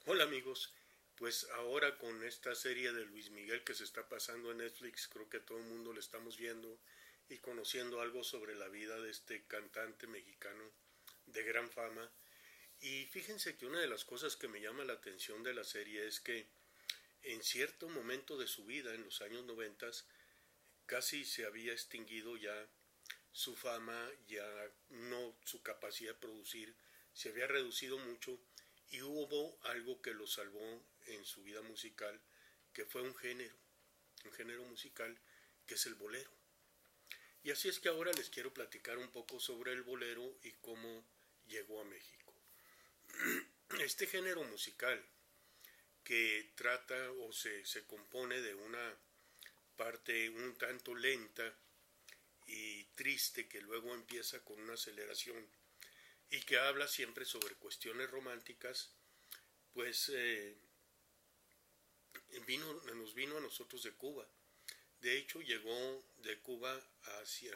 Hola amigos, pues ahora con esta serie de Luis Miguel que se está pasando en Netflix, creo que a todo el mundo le estamos viendo y conociendo algo sobre la vida de este cantante mexicano de gran fama. Y fíjense que una de las cosas que me llama la atención de la serie es que en cierto momento de su vida, en los años 90, casi se había extinguido ya su fama, ya no su capacidad de producir, se había reducido mucho y hubo algo que lo salvó en su vida musical, que fue un género musical que es el bolero. Y así es que ahora les quiero platicar un poco sobre el bolero y cómo llegó a México. Este género musical que trata se compone de una parte un tanto lenta y triste que luego empieza con una aceleración y que habla siempre sobre cuestiones románticas, pues nos vino a nosotros de Cuba. De hecho, llegó de Cuba hacia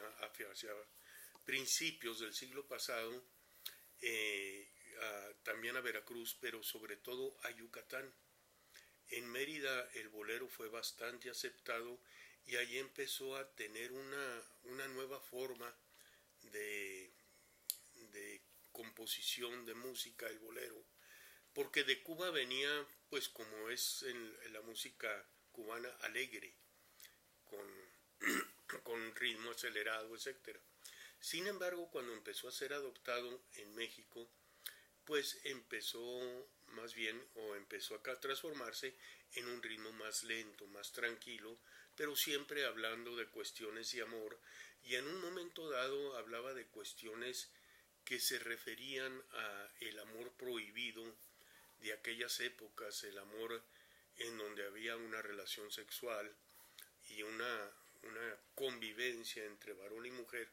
principios del siglo pasado, también a Veracruz, pero sobre todo a Yucatán. En Mérida el bolero fue bastante aceptado y allí empezó a tener una nueva forma de, de composición de música, el bolero, porque de Cuba venía, pues como es en la música cubana, alegre, con, con ritmo acelerado, etcétera. Sin embargo, cuando empezó a ser adoptado en México, pues empezó más bien o empezó a transformarse en un ritmo más lento, más tranquilo, pero siempre hablando de cuestiones de amor y en un momento dado hablaba de cuestiones que se referían a el amor prohibido de aquellas épocas, el amor en donde había una relación sexual y una convivencia entre varón y mujer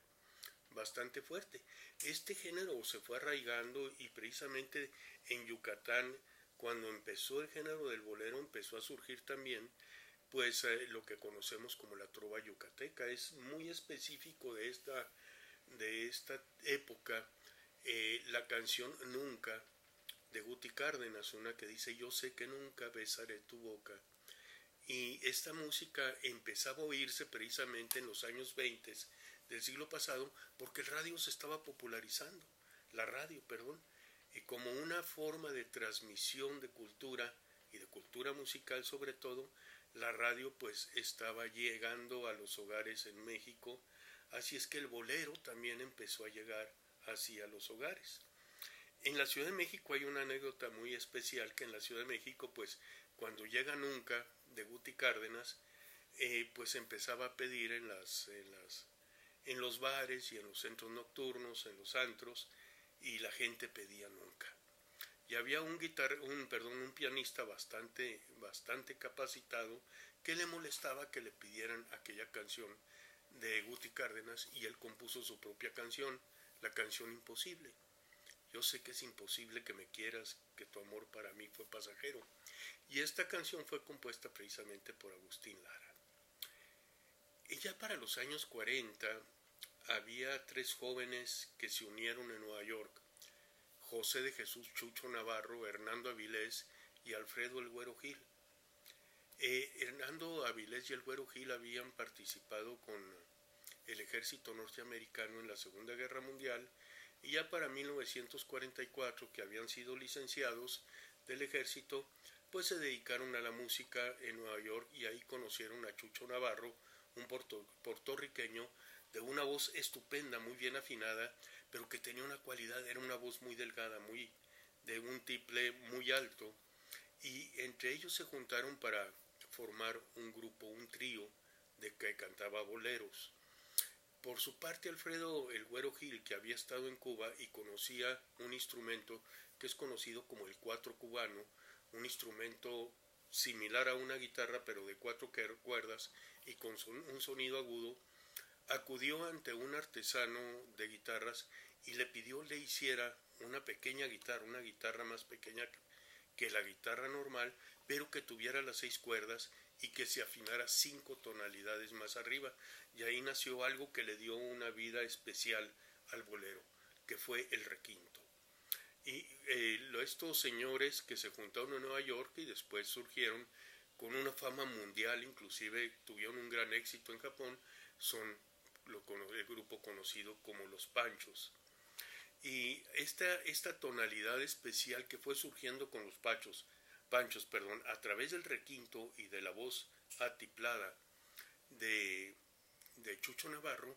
bastante fuerte. Este género se fue arraigando y precisamente en Yucatán, cuando empezó el género del bolero, empezó a surgir también pues lo que conocemos como la trova yucateca. Es muy específico de esta época la canción Nunca de Guti Cárdenas, una que dice yo sé que nunca besaré tu boca. Y esta música empezaba a oírse precisamente en los años 20 del siglo pasado porque el radio se estaba popularizando, la radio, perdón, y como una forma de transmisión de cultura y de cultura musical sobre todo, la radio pues estaba llegando a los hogares en México, así es que el bolero también empezó a llegar hacia los hogares. En la Ciudad de México hay una anécdota muy especial que en la Ciudad de México, pues cuando llega Nunca de Guti Cárdenas, pues empezaba a pedir en los bares y en los centros nocturnos, en los antros, y la gente pedía Nunca. Y había un pianista bastante capacitado que le molestaba que le pidieran aquella canción de Guti Cárdenas y él compuso su propia canción, la canción Imposible. Yo sé que es imposible que me quieras, que tu amor para mí fue pasajero. Y esta canción fue compuesta precisamente por Agustín Lara. Y ya para los años 40 había tres jóvenes que se unieron en Nueva York: José de Jesús Chucho Navarro, Hernando Avilés y Alfredo El Güero Gil. Hernando Avilés y El Güero Gil habían participado con el ejército norteamericano en la Segunda Guerra Mundial y ya para 1944, que habían sido licenciados del ejército, pues se dedicaron a la música en Nueva York y ahí conocieron a Chucho Navarro, un puertorriqueño de una voz estupenda, muy bien afinada, pero que tenía una cualidad, era una voz muy delgada, muy de un tiple muy alto, y entre ellos se juntaron para formar un grupo, un trío de que cantaba boleros. Por su parte, Alfredo El Güero Gil, que había estado en Cuba y conocía un instrumento que es conocido como el cuatro cubano, un instrumento similar a una guitarra pero de cuatro cuerdas y con un sonido agudo, acudió ante un artesano de guitarras y le pidió le hiciera una pequeña guitarra, una guitarra más pequeña que la guitarra normal, pero que tuviera las 6 cuerdas y que se afinara 5 tonalidades más arriba. Y ahí nació algo que le dio una vida especial al bolero, que fue el requinto. Y estos señores que se juntaron en Nueva York y después surgieron con una fama mundial, inclusive tuvieron un gran éxito en Japón, son el grupo conocido como los Panchos. Y esta tonalidad especial que fue surgiendo con los Panchos, a través del requinto y de la voz atiplada de Chucho Navarro,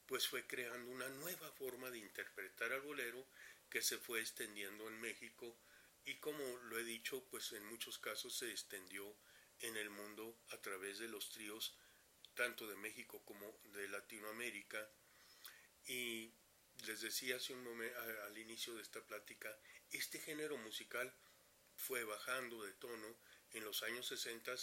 pues fue creando una nueva forma de interpretar al bolero que se fue extendiendo en México y, como lo he dicho, pues en muchos casos se extendió en el mundo a través de los tríos tanto de México como de Latinoamérica. Y les decía hace un momento, al inicio de esta plática, este género musical fue bajando de tono. En los años 60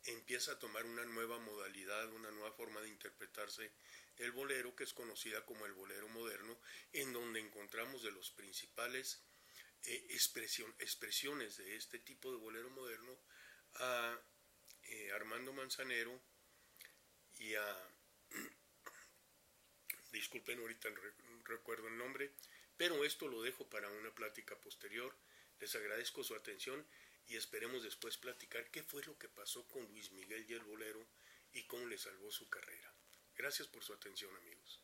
empieza a tomar una nueva modalidad, una nueva forma de interpretarse el bolero, que es conocida como el bolero moderno, en donde encontramos de los principales expresiones de este tipo de bolero moderno a Armando Manzanero y a disculpen, ahorita recuerdo el nombre, pero esto lo dejo para una plática posterior. Les agradezco su atención y esperemos después platicar qué fue lo que pasó con Luis Miguel y el bolero y cómo le salvó su carrera. Gracias por su atención, amigos.